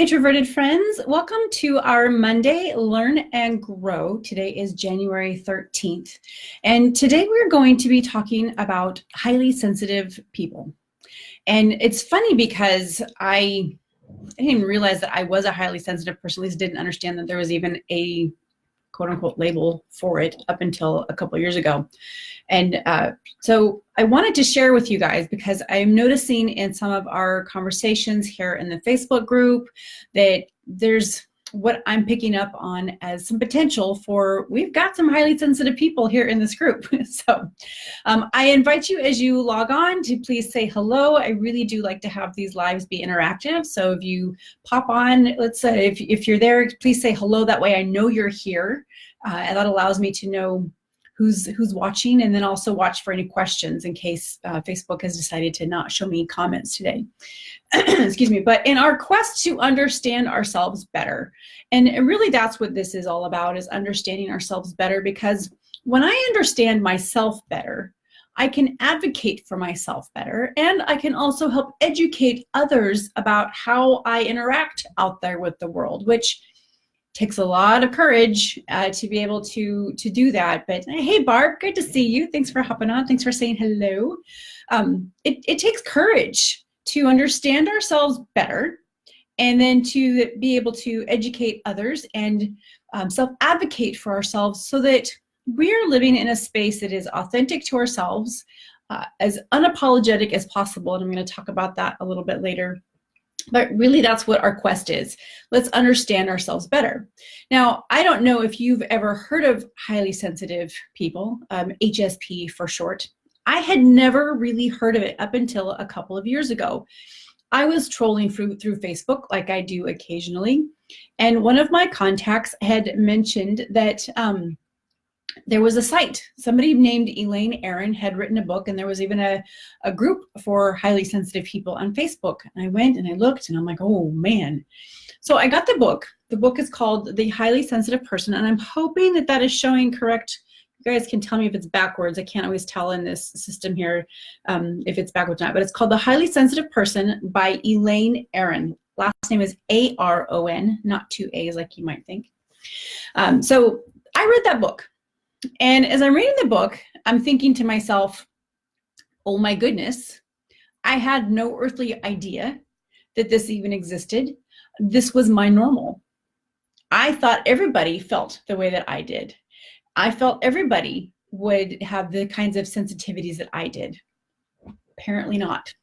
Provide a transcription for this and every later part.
introverted friends. Welcome to our Monday Learn and Grow. Today is January 13th. And today we're going to be talking about highly sensitive people. And it's funny because I didn't even realize that I was a highly sensitive person, at least didn't understand that there was even a quote unquote label for it up until a couple of years ago. And so I wanted to share with you guys because I'm noticing in some of our conversations here in the Facebook group that there's what I'm picking up on as some potential for, we've got some highly sensitive people here in this group. So I invite you as you log on to please say hello. I really do like to have these lives be interactive. So if you pop on, let's say if you're there, please say hello. That way I know you're here. And that allows me to know who's watching, and then also watch for any questions in case Facebook has decided to not show me comments today. Excuse me. But in our quest to understand ourselves better, and really that's what this is all about, is understanding ourselves better, because when I understand myself better, I can advocate for myself better, and I can also help educate others about how I interact out there with the world, which takes a lot of courage to be able to do that. But hey, Barb, good to see you. Thanks for hopping on. Thanks for saying hello. It takes courage to understand ourselves better, and then to be able to educate others and self-advocate for ourselves so that we're living in a space that is authentic to ourselves, as unapologetic as possible. And I'm going to talk about that a little bit later. But really, that's what our quest is. Let's understand ourselves better. Now, I don't know if you've ever heard of highly sensitive people, HSP for short. I had never really heard of it up until a couple of years ago. I was trolling through Facebook like I do occasionally, and one of my contacts had mentioned that there was a site. Somebody named Elaine Aron had written a book, and there was even a group for highly sensitive people on Facebook. And I went and I looked, and I'm like, oh man. So I got the book. The book is called The Highly Sensitive Person, and I'm hoping that that is showing correct. You guys can tell me if it's backwards. I can't always tell in this system here if it's backwards or not, but it's called The Highly Sensitive Person by Elaine Aron. Last name is A-R-O-N, not two A's like you might think. So I read that book. And as I'm reading the book, I'm thinking to myself, oh my goodness, I had no earthly idea that this even existed. This was my normal. I thought everybody felt the way that I did. I felt everybody would have the kinds of sensitivities that I did. Apparently not.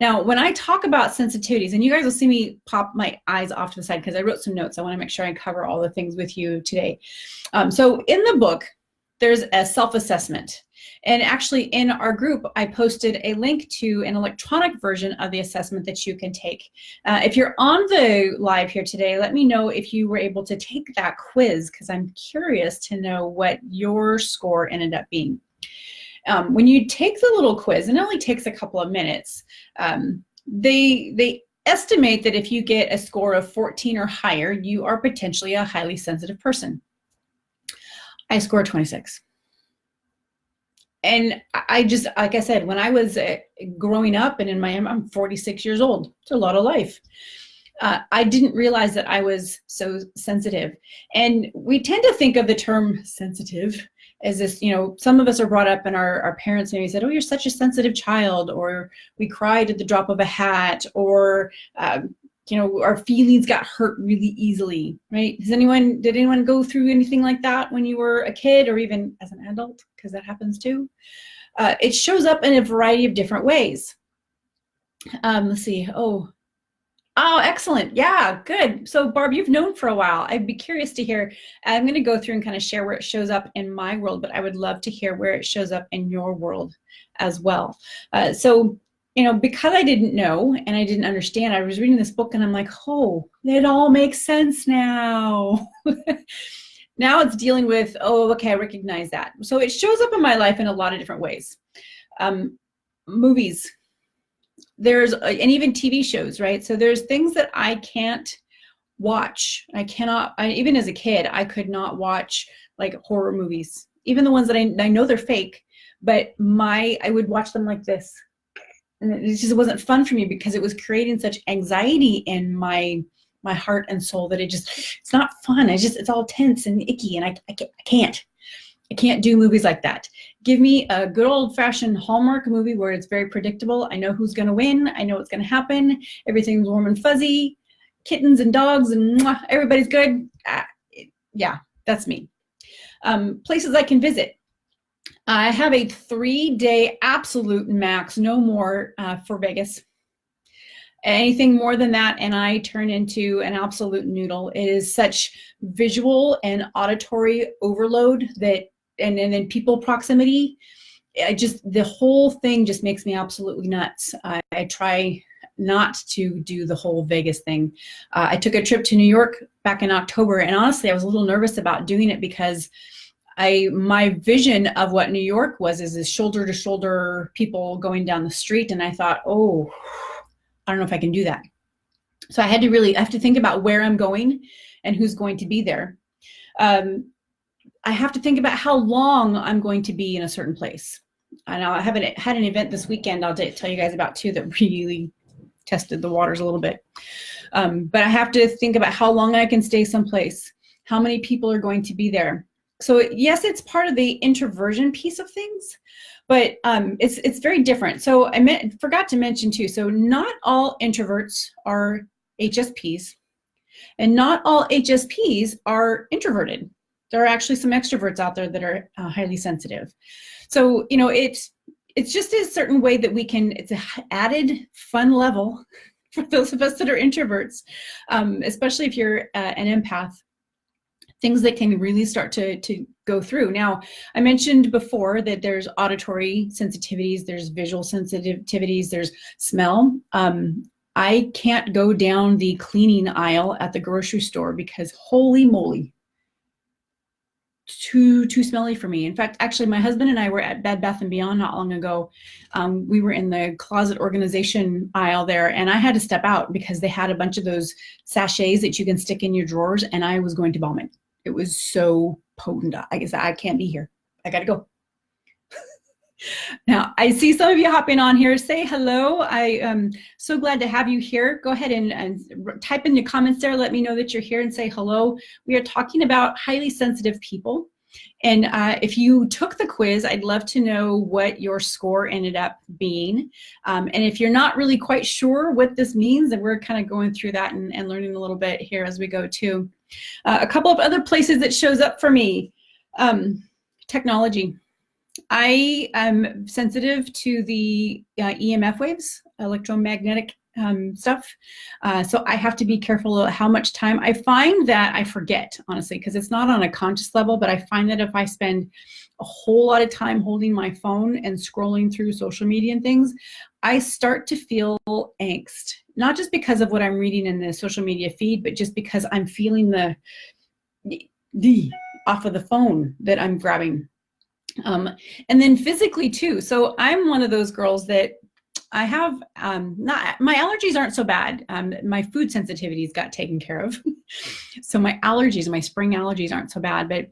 Now, when I talk about sensitivities, and you guys will see me pop my eyes off to the side because I wrote some notes. I want to make sure I cover all the things with you today. So in the book, there's a self-assessment. And actually in our group, I posted a link to an electronic version of the assessment that you can take. If you're on the live here today, let me know if you were able to take that quiz, because I'm curious to know what your score ended up being. When you take the little quiz, and it only takes a couple of minutes, they estimate that if you get a score of 14 or higher, you are potentially a highly sensitive person. I scored 26. And I just, like I said, when I was growing up and I'm 46 years old, it's a lot of life. I didn't realize that I was so sensitive. And we tend to think of the term sensitive as this, some of us are brought up and our parents maybe said, oh, you're such a sensitive child, or we cried at the drop of a hat, or our feelings got hurt really easily, right? Did anyone go through anything like that when you were a kid, or even as an adult? Because that happens too. It shows up in a variety of different ways. Let's see. Oh, excellent. Yeah, good. So Barb, you've known for a while. I'd be curious to hear. I'm going to go through and kind of share where it shows up in my world, but I would love to hear where it shows up in your world as well. Because I didn't know and I didn't understand, I was reading this book and I'm like, oh, it all makes sense now. Now it's dealing with, oh, okay, I recognize that. So it shows up in my life in a lot of different ways. Movies, and even TV shows, right? So there's things that I can't watch. Even as a kid, I could not watch like horror movies, even the ones that I know they're fake, but I would watch them like this. And it just wasn't fun for me because it was creating such anxiety in my my heart and soul that it's not fun. It's all tense and icky, and I can't do movies like that. Give me a good old-fashioned Hallmark movie where it's very predictable. I know who's going to win. I know what's going to happen. Everything's warm and fuzzy. Kittens and dogs and mwah, everybody's good. Yeah, that's me. Places I can visit. I have a 3-day absolute max, no more, for Vegas. Anything more than that, and I turn into an absolute noodle. It is such visual and auditory overload that, and then people proximity. The whole thing just makes me absolutely nuts. I try not to do the whole Vegas thing. I took a trip to New York back in October, and honestly, I was a little nervous about doing it because my vision of what New York is this shoulder to shoulder people going down the street, and I thought, oh, I don't know if I can do that. So I have to think about where I'm going and who's going to be there. I have to think about how long I'm going to be in a certain place. And I had an event this weekend I'll tell you guys about too that really tested the waters a little bit. But I have to think about how long I can stay someplace, how many people are going to be there. So yes, it's part of the introversion piece of things, but it's very different. So forgot to mention too, so not all introverts are HSPs, and not all HSPs are introverted. There are actually some extroverts out there that are highly sensitive. So, it's just a certain way that it's an added fun level for those of us that are introverts, especially if you're an empath, things that can really start to go through. Now, I mentioned before that there's auditory sensitivities, there's visual sensitivities, there's smell. I can't go down the cleaning aisle at the grocery store because holy moly, too smelly for me. In fact, actually, my husband and I were at Bed Bath & Beyond not long ago. We were in the closet organization aisle there, and I had to step out because they had a bunch of those sachets that you can stick in your drawers, and I was going to vomit. It was so potent. I guess I can't be here. I gotta go. Now, I see some of you hopping on here. Say hello. I am so glad to have you here. Go ahead and type in your comments there. Let me know that you're here and say hello. We are talking about highly sensitive people. And if you took the quiz, I'd love to know what your score ended up being. And if you're not really quite sure what this means, then we're kind of going through that and learning a little bit here as we go too. A couple of other places that shows up for me. Technology. I am sensitive to the EMF waves, electromagnetic stuff. So I have to be careful of how much time. I find that I forget, honestly, because it's not on a conscious level, but I find that if I spend a whole lot of time holding my phone and scrolling through social media and things, I start to feel angst, not just because of what I'm reading in the social media feed, but just because I'm feeling the off of the phone that I'm grabbing. And then physically too. So I'm one of those girls that I have, my allergies aren't so bad. My food sensitivities got taken care of. So my spring allergies aren't so bad. But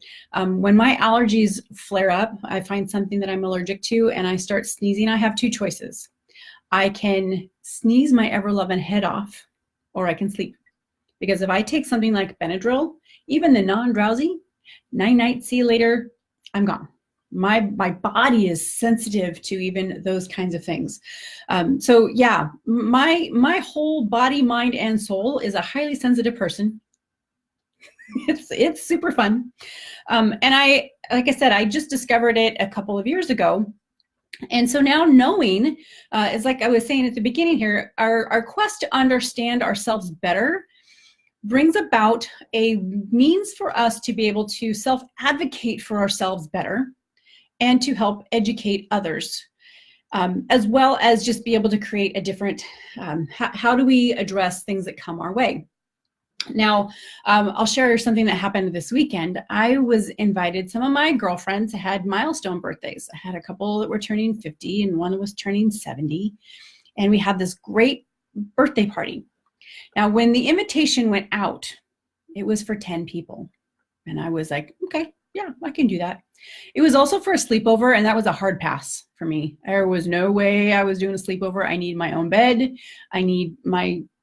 when my allergies flare up, I find something that I'm allergic to and I start sneezing, I have two choices. I can sneeze my ever-loving head off, or I can sleep. Because if I take something like Benadryl, even the non-drowsy, night-night, see you later, I'm gone. My body is sensitive to even those kinds of things. So yeah, my whole body, mind, and soul is a highly sensitive person. It's super fun. And like I said, I just discovered it a couple of years ago. And so now knowing, is like I was saying at the beginning here, our quest to understand ourselves better brings about a means for us to be able to self-advocate for ourselves better, and to help educate others, as well as just be able to create a different, how do we address things that come our way? Now, I'll share something that happened this weekend. I was invited, some of my girlfriends had milestone birthdays. I had a couple that were turning 50 and one was turning 70. And we had this great birthday party. Now, when the invitation went out, it was for 10 people. And I was like, okay, yeah, I can do that. It was also for a sleepover, and that was a hard pass for me. There was no way I was doing a sleepover. I need my own bed. I need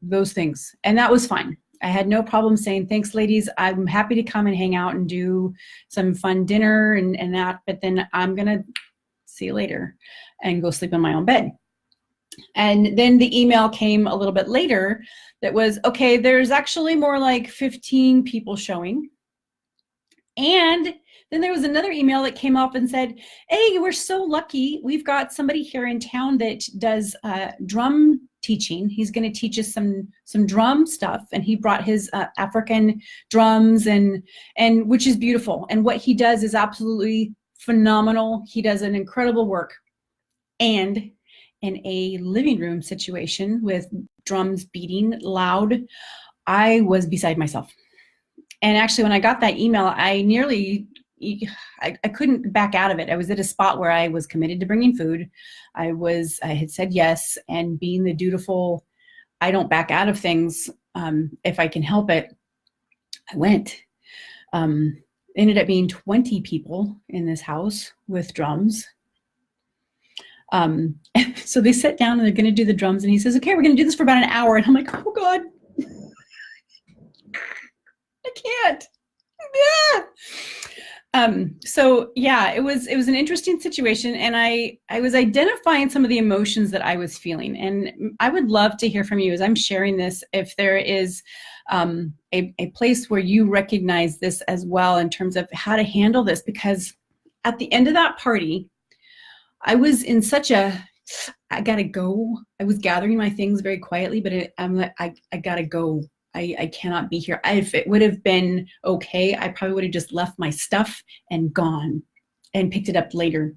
those things. And that was fine. I had no problem saying, thanks, ladies. I'm happy to come and hang out and do some fun dinner and that, but then I'm going to see you later and go sleep in my own bed. And then the email came a little bit later that was, okay, there's actually more like 15 people showing. And then there was another email that came up and said, hey, we're so lucky. We've got somebody here in town that does drum teaching. He's going to teach us some drum stuff. And he brought his African drums and which is beautiful. And what he does is absolutely phenomenal. He does an incredible work. And in a living room situation with drums beating loud, I was beside myself. And actually, when I got that email, I couldn't back out of it. I was at a spot where I was committed to bringing food. I had said yes, and being the dutiful, I don't back out of things if I can help it. I went. Ended up being 20 people in this house with drums. So they sat down and they're going to do the drums, and he says, okay, we're going to do this for about an hour. And I'm like, oh God, I can't. Yeah. So yeah, it was an interesting situation, and I was identifying some of the emotions that I was feeling, and I would love to hear from you as I'm sharing this, if there is a place where you recognize this as well in terms of how to handle this, because at the end of that party, I was in such a, I gotta go. I was gathering my things very quietly, but I'm like, I gotta go. I cannot be here. If it would have been okay, I probably would have just left my stuff and gone and picked it up later.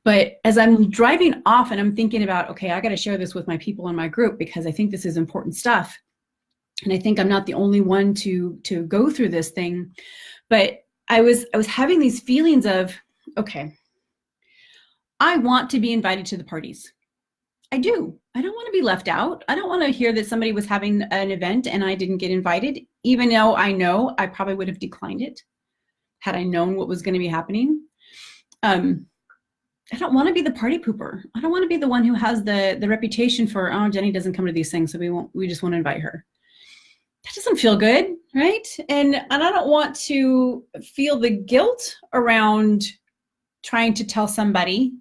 But as I'm driving off and I'm thinking about, okay, I got to share this with my people in my group because I think this is important stuff. And I think I'm not the only one to go through this thing. But I was having these feelings of, okay, I want to be invited to the parties. I do. I don't want to be left out. I don't want to hear that somebody was having an event and I didn't get invited, even though I know I probably would have declined it had I known what was going to be happening. I don't want to be the party pooper. I don't want to be the one who has the reputation for, oh, Jenny doesn't come to these things, so we just want to invite her. That doesn't feel good, right? And I don't want to feel the guilt around trying to tell somebody,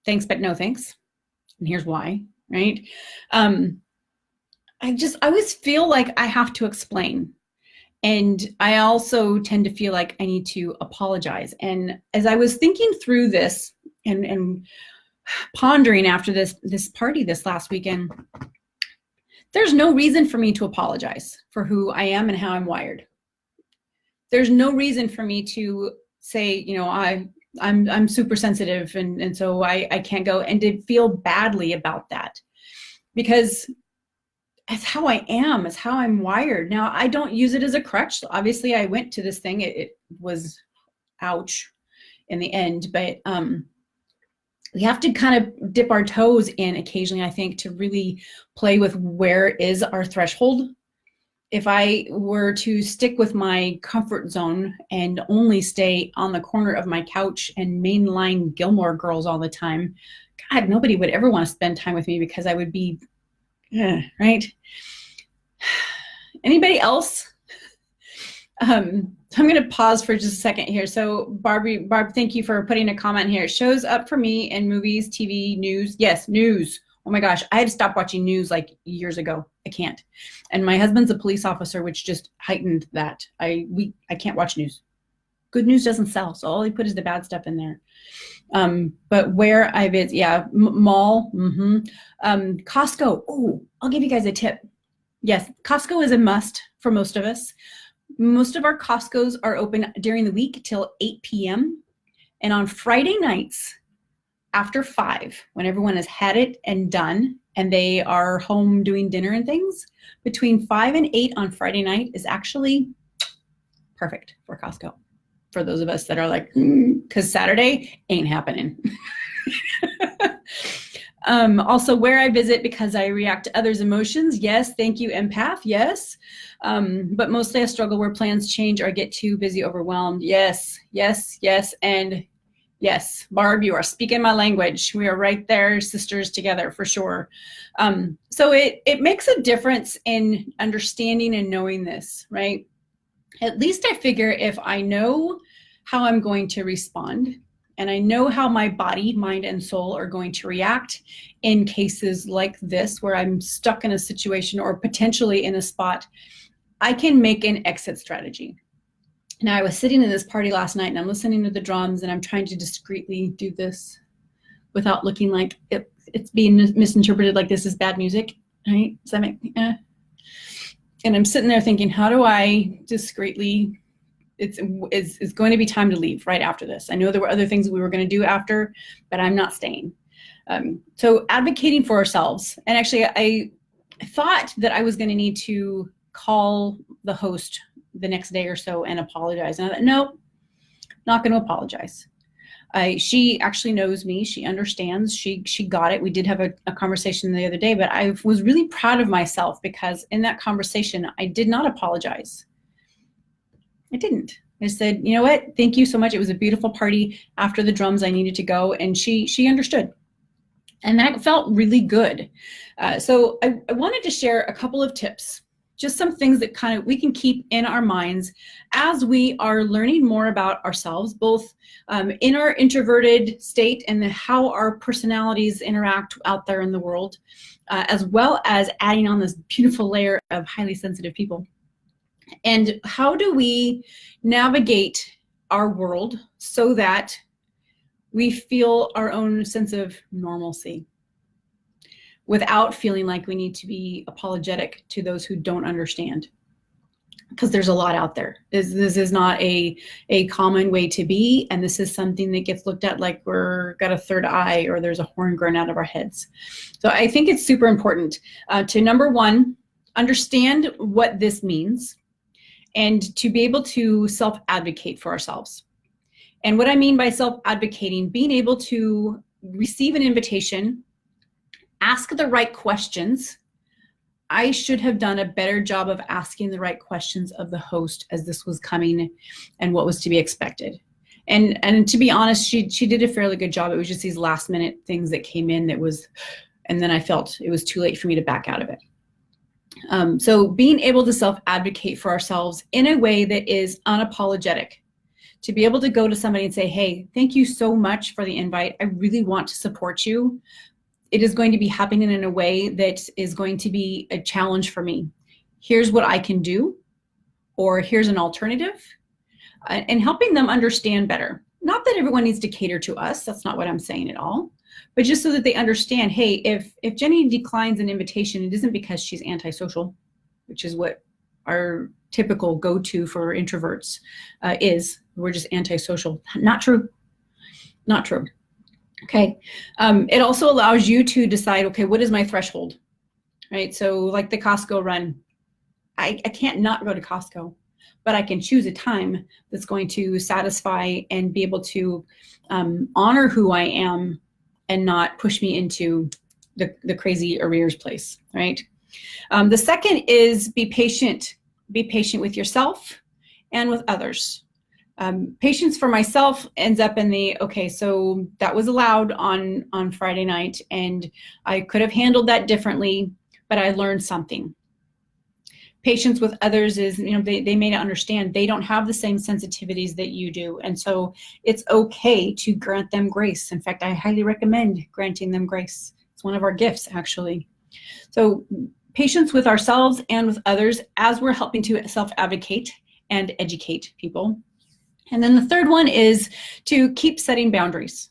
thanks, but no thanks. And here's why, right? I always feel like I have to explain. And I also tend to feel like I need to apologize. And as I was thinking through this and pondering after this party this last weekend, there's no reason for me to apologize for who I am and how I'm wired. There's no reason for me to say, you know, I'm super sensitive and so I can't go, and to feel badly about that, because it's how I am, it's how I'm wired. Now, I don't use it as a crutch. Obviously, I went to this thing. It was ouch in the end, but we have to kind of dip our toes in occasionally, I think, to really play with where is our threshold. If I were to stick with my comfort zone and only stay on the corner of my couch and mainline Gilmore Girls all the time, God, nobody would ever want to spend time with me because I would be, right? Anybody else? So I'm going to pause for just a second here. So Barb, thank you for putting a comment here. It shows up for me in movies, TV, news. Yes, news. Oh my gosh, I had to stop watching news like years ago. I can't. And my husband's a police officer, which just heightened that. I can't watch news. Good news doesn't sell, so all he put is the bad stuff in there. But where I visit, yeah, mall, Costco. Oh, I'll give you guys a tip. Yes, Costco is a must for most of us. Most of our Costcos are open during the week till 8 p.m. And on Friday nights, after 5, when everyone has had it and done, and they are home doing dinner and things, between 5 and 8 on Friday night is actually perfect for Costco. For those of us that are like, because Saturday ain't happening. Also, where I visit because I react to others' emotions. Yes, thank you, empath. Yes. But mostly I struggle where plans change or I get too busy, overwhelmed. Yes, yes, yes. And Yes, Barb, you are speaking my language. We are right there, sisters together for sure. So it makes a difference in understanding and knowing this, right? At least I figure if I know how I'm going to respond and I know how my body, mind, and soul are going to react in cases like this, where I'm stuck in a situation or potentially in a spot, I can make an exit strategy. Now, I was sitting in this party last night and I'm listening to the drums and I'm trying to discreetly do this without looking like it's being misinterpreted like this is bad music, right? Does that make, And I'm sitting there thinking, how do I discreetly, it's going to be time to leave right after this. I know there were other things we were going to do after, but I'm not staying. So advocating for ourselves. And actually, I thought that I was going to need to call the host the next day or so and apologize. And I thought, no, not going to apologize. She actually knows me. She understands. She got it. We did have a conversation the other day, but I was really proud of myself because in that conversation, I did not apologize. I didn't. I said, you know what? Thank you so much. It was a beautiful party. After the drums, I needed to go, and she understood. And that felt really good. So I wanted to share a couple of tips, just some things that kind of we can keep in our minds as we are learning more about ourselves, both in our introverted state and how our personalities interact out there in the world, as well as adding on this beautiful layer of highly sensitive people. And how do we navigate our world so that we feel our own sense of normalcy without feeling like we need to be apologetic to those who don't understand? Because there's a lot out there. This is not a common way to be, and this is something that gets looked at like we're got a third eye or there's a horn growing out of our heads. So I think it's super important to, number one, understand what this means and to be able to self-advocate for ourselves. And what I mean by self-advocating, being able to receive an invitation, ask the right questions. I should have done a better job of asking the right questions of the host as this was coming and what was to be expected. And to be honest, she did a fairly good job. It was just these last minute things that came in and then I felt it was too late for me to back out of it. So being able to self-advocate for ourselves in a way that is unapologetic, to be able to go to somebody and say, hey, thank you so much for the invite. I really want to support you. It is going to be happening in a way that is going to be a challenge for me. Here's what I can do, or here's an alternative, and helping them understand better. Not that everyone needs to cater to us. That's not what I'm saying at all. But just so that they understand, hey, if Jenny declines an invitation, it isn't because she's antisocial, which is what our typical go-to for introverts is. We're just antisocial. Not true. Not true. Okay. It also allows you to decide, okay, what is my threshold? Right? So like the Costco run, I can't not go to Costco, but I can choose a time that's going to satisfy and be able to honor who I am and not push me into the crazy arrears place, right? The second is be patient. Be patient with yourself and with others. Patience for myself ends up in the, okay, so that was allowed on Friday night and I could have handled that differently, but I learned something. Patience with others is, they may not understand. They don't have the same sensitivities that you do. And so it's okay to grant them grace. In fact, I highly recommend granting them grace. It's one of our gifts, actually. So patience with ourselves and with others as we're helping to self-advocate and educate people. And then the third one is to keep setting boundaries.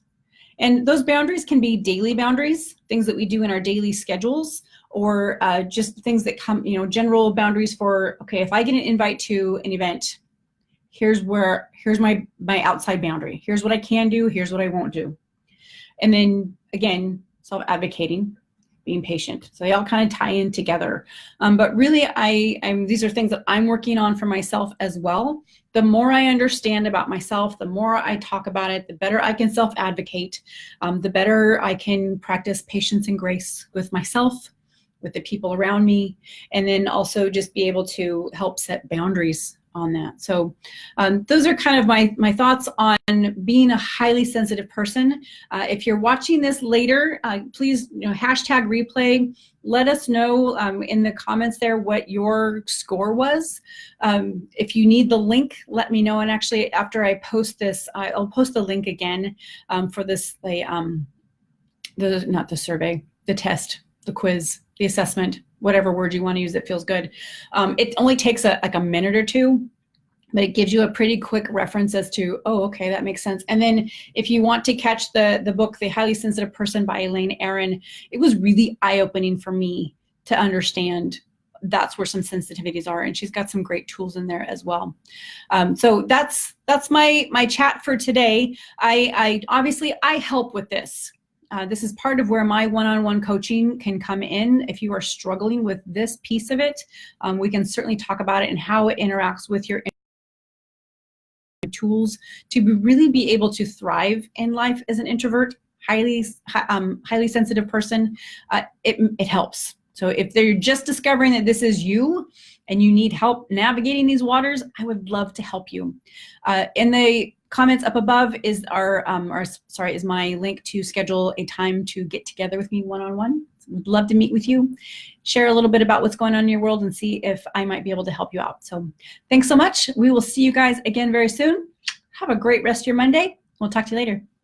And those boundaries can be daily boundaries, things that we do in our daily schedules, or just things that come, general boundaries for, okay, if I get an invite to an event, here's my outside boundary. Here's what I can do, here's what I won't do. And then again, self-advocating, being patient. So they all kind of tie in together. But really, these are things that I'm working on for myself as well. The more I understand about myself, the more I talk about it, the better I can self-advocate, the better I can practice patience and grace with myself, with the people around me, and then also just be able to help set boundaries on that. So those are kind of my thoughts on being a highly sensitive person. If you're watching this later, please hashtag replay. Let us know in the comments there what your score was. If you need the link, let me know. And actually, after I post this, I'll post the link again for this, not the survey, the test, the quiz, the assessment, whatever word you want to use that feels good. It only takes like a minute or two, but it gives you a pretty quick reference as to, oh, okay, that makes sense. And then if you want to catch the book, The Highly Sensitive Person by Elaine Aron, it was really eye-opening for me to understand that's where some sensitivities are. And she's got some great tools in there as well. So that's my chat for today. I obviously help with this. This is part of where my one-on-one coaching can come in. If you are struggling with this piece of it, we can certainly talk about it and how it interacts with your tools to really be able to thrive in life as an introvert, highly sensitive person. It helps. So if they're just discovering that this is you and you need help navigating these waters, I would love to help you. In the comments up above is is my link to schedule a time to get together with me one-on-one. Would love to meet with you, share a little bit about what's going on in your world, and see if I might be able to help you out. So thanks so much. We will see you guys again very soon. Have a great rest of your Monday. We'll talk to you later.